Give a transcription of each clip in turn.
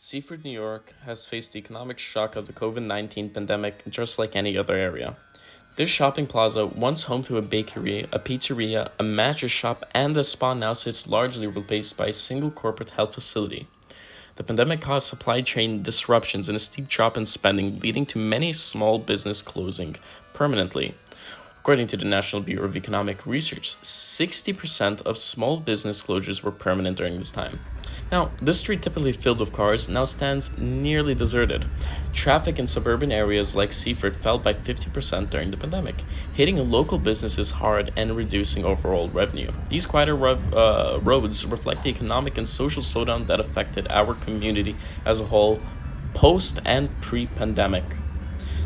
Seaford, New York has faced the economic shock of the COVID 19 pandemic just like any other area. This shopping plaza, once home to a bakery, a pizzeria, a mattress shop, and a spa, now sits largely replaced by a single corporate health facility. The pandemic caused supply chain disruptions and a steep drop in spending, leading to many small business closing permanently. According to the National Bureau of Economic Research, 60% of small business closures were permanent during this time. Now, this street, typically filled with cars, now stands nearly deserted. Traffic in suburban areas like Seaford fell by 50% during the pandemic, hitting local businesses hard and reducing overall revenue. These quieter roads reflect the economic and social slowdown that affected our community as a whole post and pre pandemic.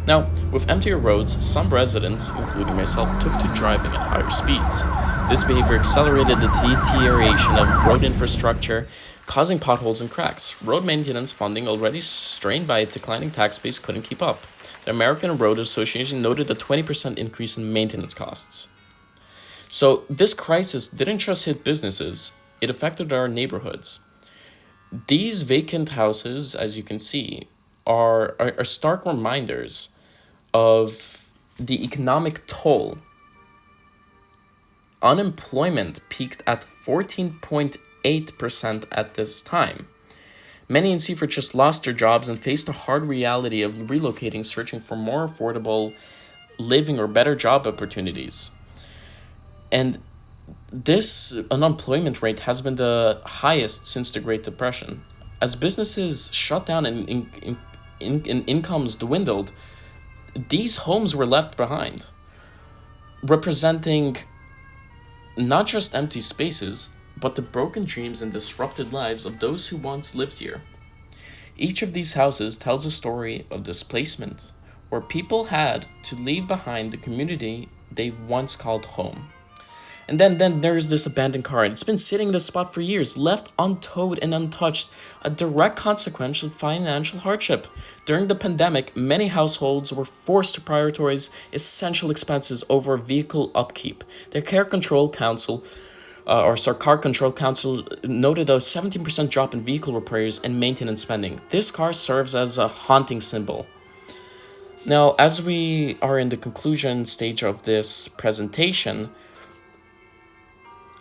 Now, with emptier roads, some residents, including myself, took to driving at higher speeds. This behavior accelerated the deterioration of road infrastructure, causing potholes and cracks. Road maintenance funding, already strained by a declining tax base, couldn't keep up. The American Road Association noted a 20% increase in maintenance costs. So, this crisis didn't just hit businesses, it affected our neighborhoods. These vacant houses, as you can see, are stark reminders of the economic toll. Unemployment peaked at 14.8% at this time. Many in Seaford just lost their jobs and faced the hard reality of relocating, searching for more affordable living or better job opportunities. And this unemployment rate has been the highest since the Great Depression. As businesses shut down and incomes dwindled, these homes were left behind, representing not just empty spaces, but the broken dreams and disrupted lives of those who once lived here. Each of these houses tells a story of displacement, where people had to leave behind the community they once called home. And then there's this abandoned car. It's been sitting in the spot for years, left untowed and untouched, a direct consequence of financial hardship. During the pandemic, many households were forced to prioritize essential expenses over vehicle upkeep. Their Car Control Council noted a 17% drop in vehicle repairs and maintenance spending. This car serves as a haunting symbol. Now, as we are in the conclusion stage of this presentation,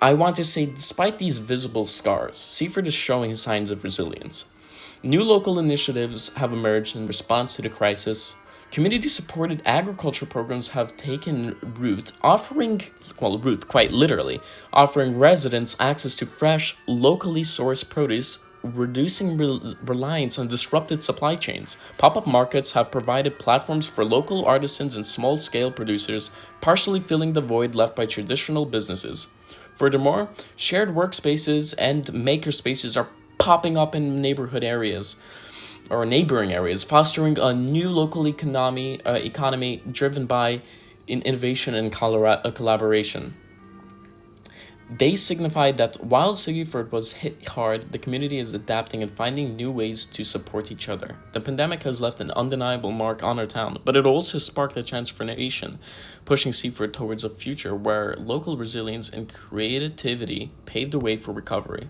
I want to say, despite these visible scars, Seaford is showing signs of resilience. New local initiatives have emerged in response to the crisis. Community-supported agriculture programs have taken root, quite literally, offering residents access to fresh, locally sourced produce, reducing reliance on disrupted supply chains. Pop-up markets have provided platforms for local artisans and small-scale producers, partially filling the void left by traditional businesses. Furthermore, shared workspaces and makerspaces are popping up in neighborhood areas or neighboring areas, fostering a new local economy driven by innovation and collaboration. They signified that while Seaford was hit hard, the community is adapting and finding new ways to support each other. The pandemic has left an undeniable mark on our town, but it also sparked a transformation, pushing Seaford towards a future where local resilience and creativity paved the way for recovery.